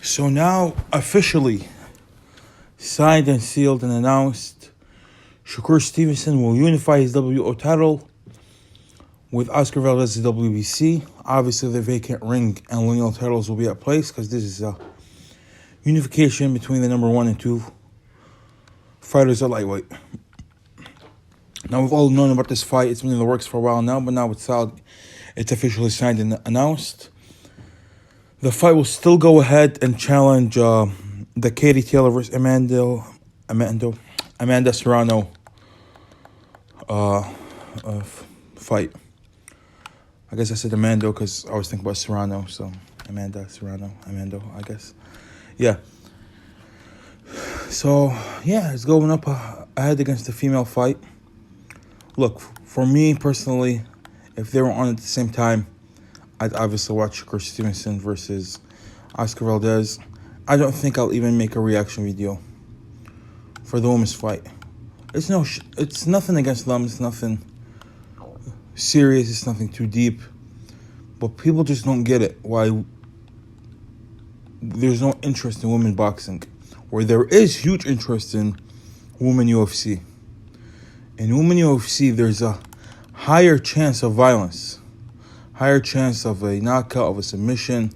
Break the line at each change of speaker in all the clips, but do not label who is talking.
So now, officially signed and sealed and announced, Shakur Stevenson will unify his WO title with Oscar Valdez's WBC. Obviously, the vacant Ring and Lineal titles will be at place because this is a unification between the number 1 and 2 fighters at lightweight. Now, we've all known about this fight. It's been in the works for a while now, but now it's out. It's officially signed and announced. The fight will still go ahead and challenge the Katie Taylor versus Amanda Serrano fight. I guess I said Amanda because I was thinking about Serrano, so Amanda I guess. Yeah. So, yeah, it's going up ahead against the female fight. Look, for me personally, if they were on at the same time, I'd obviously watch Shakur Stevenson versus Oscar Valdez. I don't think I'll even make a reaction video for the women's fight. It's nothing against them. It's nothing serious. It's nothing too deep. But people just don't get it. Why there's no interest in women boxing, where there is huge interest in women UFC. In women UFC, there's a higher chance of violence, higher chance of a knockout, of a submission,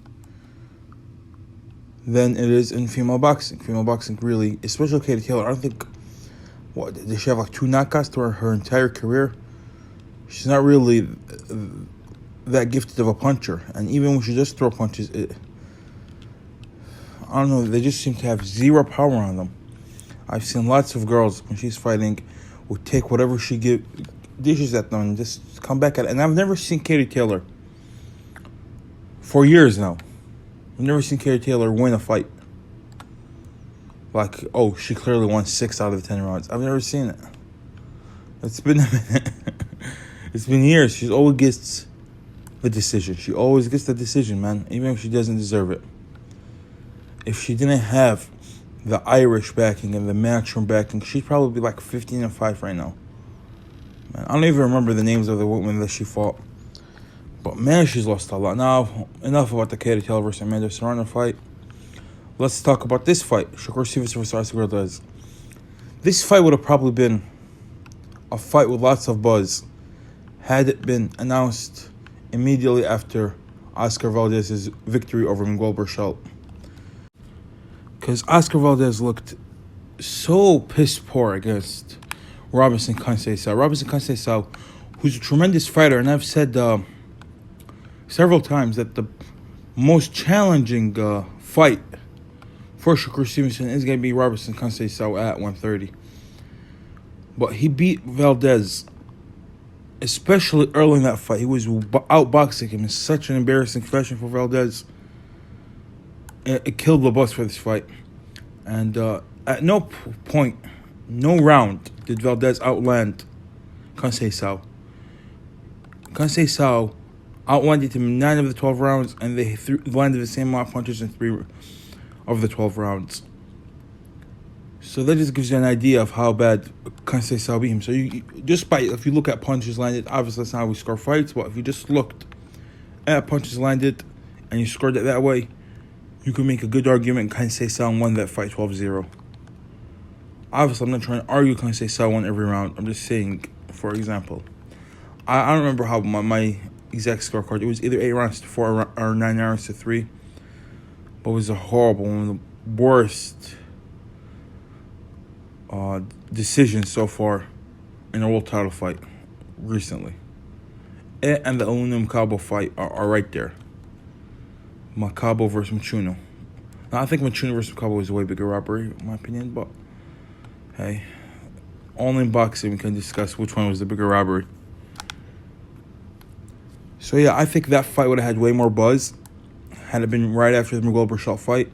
than it is in female boxing. Female boxing really, especially Katie Taylor, I don't think, did she have like 2 knockouts through her entire career? She's not really that gifted of a puncher. And even when she does throw punches, I don't know, they just seem to have zero power on them. I've seen lots of girls, when she's fighting, would take whatever she dishes at them and just come back at it. And I've never seen Katie Taylor, for years now, I've never seen Katie Taylor win a fight. Like, oh, she clearly won 6 out of the 10 rounds. I've never seen it. It's been a minute. It's been years. She always gets the decision. She always gets the decision, man, even if she doesn't deserve it. If she didn't have the Irish backing and the Matchroom backing, she'd probably be like 15-5 right now. Man, I don't even remember the names of the women that she fought. But man, she's lost a lot. Now, enough about the Katie Taylor versus Amanda Serrano fight. Let's talk about this fight, Shakur Stevenson versus Oscar Valdez. This fight would have probably been a fight with lots of buzz had it been announced immediately after Oscar Valdez's victory over Miguel Berchelt. Because Oscar Valdez looked so piss poor against Robinson Conceição. Robinson Conceição, who's a tremendous fighter, and I've said several times that the most challenging fight for Shakur Stevenson is going to be Robinson Conceição at 130. But he beat Valdez, especially early in that fight. He was outboxing him in such an embarrassing fashion for Valdez. It killed the buzz for this fight. And at no point, no round, did Valdez outland Conceição. Conceição outlanded him in 9 of the 12 rounds, and they landed the same amount of punches in 3 of the 12 rounds. So that just gives you an idea of how bad Conceição beat him. So if you look at punches landed, obviously that's not how we score fights, but if you just looked at punches landed and you scored it that way, you can make a good argument Conceição won that fight 12-0. Obviously, I'm not trying to argue Conceição won every round. I'm just saying, for example, I don't remember how my exact scorecard. It was either 8 rounds to 4 or 9 rounds to 3. But it was a horrible, one of the worst decisions so far in a world title fight recently. It and the Aluminum Cabo fight are right there. Macabo versus Machuno. Now, I think Machuno versus Macabo is a way bigger robbery, in my opinion, but hey, only in boxing we can discuss which one was the bigger robbery. So yeah, I think that fight would have had way more buzz had it been right after the Miguel Berchelt fight.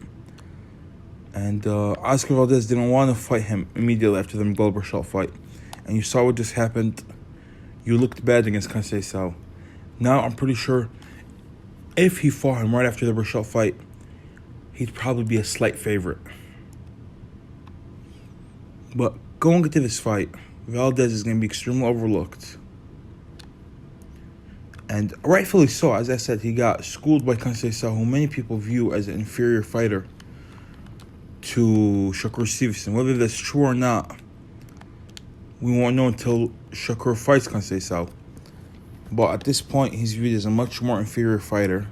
And Oscar Valdez didn't want to fight him immediately after the Miguel Berchelt fight. And you saw what just happened. You looked bad against Conceição. Now I'm pretty sure if he fought him right after the Berchelt fight, he'd probably be a slight favorite. But going into this fight, Valdez is going to be extremely overlooked. And rightfully so. As I said, he got schooled by Conceição, who many people view as an inferior fighter to Shakur Stevenson. Whether that's true or not, we won't know until Shakur fights Conceição. But at this point, he's viewed as a much more inferior fighter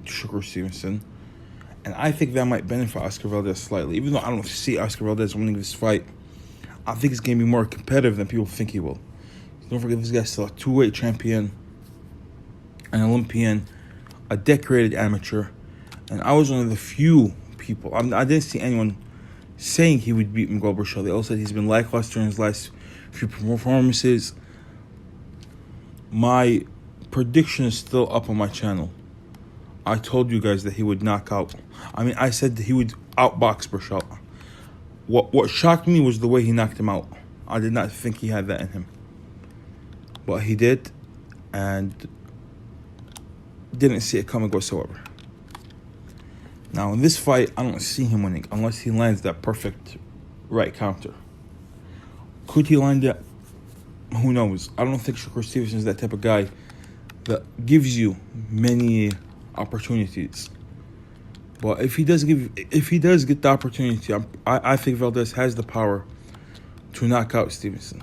to Shakur Stevenson. And I think that might benefit Oscar Valdez slightly. Even though I don't see Oscar Valdez winning this fight, I think it's going to be more competitive than people think he will. Don't forget, this guy's still a two-weight champion, an Olympian, a decorated amateur. And I was one of the few people, I didn't see anyone saying he would beat Miguel Berchelt. They all said he's been lackluster in his last few performances. My prediction is still up on my channel. I told you guys that he would knock out. I said that he would outbox Berchelt. What shocked me was the way he knocked him out. I did not think he had that in him. But he did, and didn't see it coming whatsoever. Now, in this fight, I don't see him winning unless he lands that perfect right counter. Could he land that? Who knows? I don't think Shakur Stevenson is that type of guy that gives you many opportunities. But if he does get the opportunity, I think Valdez has the power to knock out Stevenson.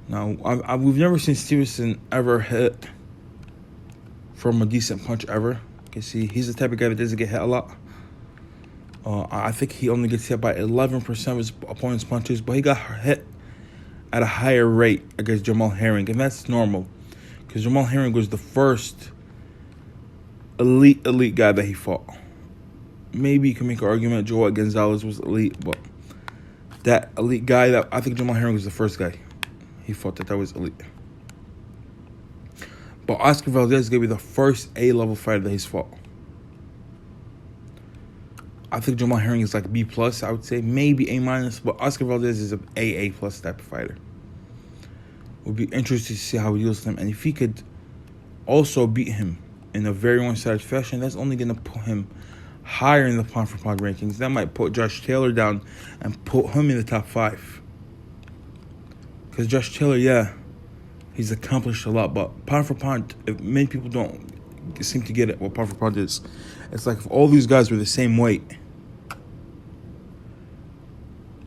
Now, we've never seen Stevenson ever hit from a decent punch ever. You see, he's the type of guy that doesn't get hit a lot. I think he only gets hit by 11% of his opponent's punches, but he got hit at a higher rate against Jamal Herring, and that's normal, because Jamal Herring was the first elite guy that he fought. Maybe you can make an argument Joel Gonzalez was elite, but that elite guy, that I think Jamal Herring was the first guy he fought that was elite. But Oscar Valdez is going to be the first A-level fighter that he's fought. I think Jamal Herring is like B+, I would say. Maybe A-, but Oscar Valdez is an AA+ type of fighter. Would be interesting to see how he deals with him. And if he could also beat him in a very one-sided fashion, that's only going to put him higher in the pound-for-pound rankings. That might put Josh Taylor down and put him in the top 5. Because Josh Taylor, he's accomplished a lot, but pound for pound, if many people don't seem to get it, what pound for pound is. It's like if all these guys were the same weight,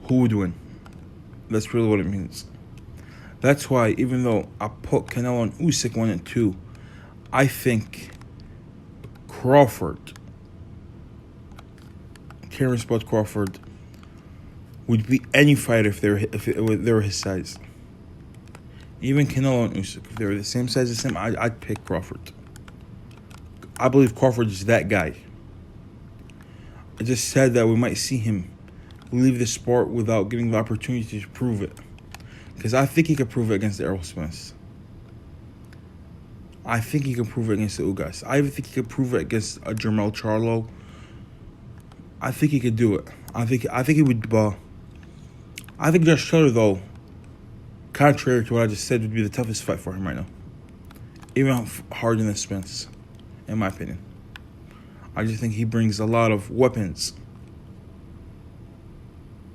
who would win? That's really what it means. That's why, even though I put Canelo and Usyk 1 and 2, I think Terence Bud Crawford would beat any fighter if they were his size. Even Canelo and Usyk, if they were the same size as him, I'd pick Crawford. I believe Crawford is that guy. I just said that we might see him leave the sport without getting the opportunity to prove it. Because I think he could prove it against the Errol Spence. I think he can prove it against the Ugas. I even think he could prove it against a Jermell Charlo. I think he could do it. I think he would. I think Josh Taylor, though, contrary to what I just said, would be the toughest fight for him right now. Even harder than Spence, in my opinion. I just think he brings a lot of weapons.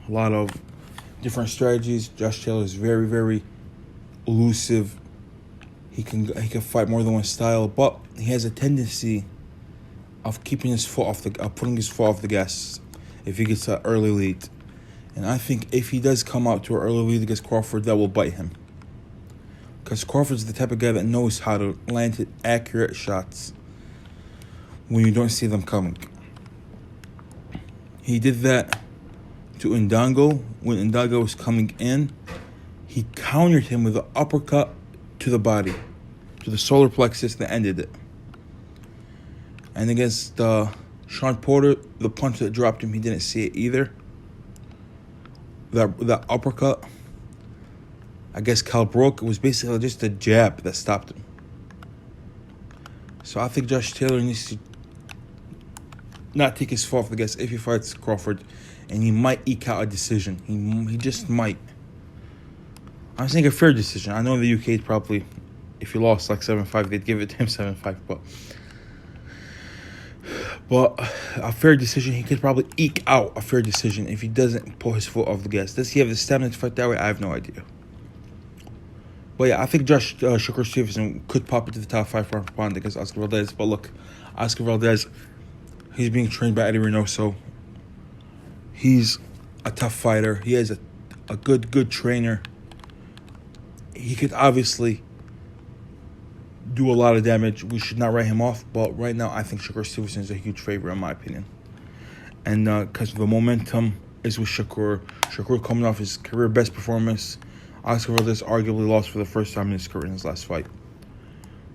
A lot of different strategies. Josh Taylor is very, very elusive. He can fight more than one style, but he has a tendency of keeping his foot off putting his foot off the gas if he gets an early lead. And I think if he does come out to an early lead against Crawford, that will bite him. Because Crawford's the type of guy that knows how to land accurate shots when you don't see them coming. He did that to Ndango. When Ndango was coming in, he countered him with an uppercut to the body, to the solar plexus that ended it. And against Sean Porter, the punch that dropped him, he didn't see it either. That uppercut, I guess Cal broke. It was basically just a jab that stopped him. So I think Josh Taylor needs to not take his foot off the gas if he fights Crawford, and he might eke out a decision. He just might. I'm saying a fair decision. I know the UK probably, if he lost like 7-5, they'd give it to him 7-5, but a fair decision, he could probably eke out a fair decision if he doesn't pull his foot off the gas. Does he have the stamina to fight that way? I have no idea. But yeah, I think Shakur Stevenson could pop into the top 5 for pound against Oscar Valdez. But look, Oscar Valdez, he's being trained by Eddie Reynoso. He's a tough fighter. He has a good trainer. He could obviously do a lot of damage. We should not write him off. But right now, I think Shakur Stevenson is a huge favorite in my opinion. And because the momentum is with Shakur. Shakur coming off his career best performance. Oscar Valdez arguably lost for the first time in his career in his last fight.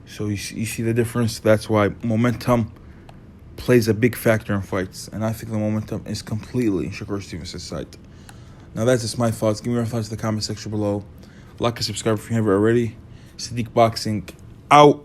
So you see the difference. That's why momentum plays a big factor in fights. And I think the momentum is completely in Shakur Stevenson's side. Now that's just my thoughts. Give me your thoughts in the comment section below. Like and subscribe if you haven't already. Sadiq Boxing out.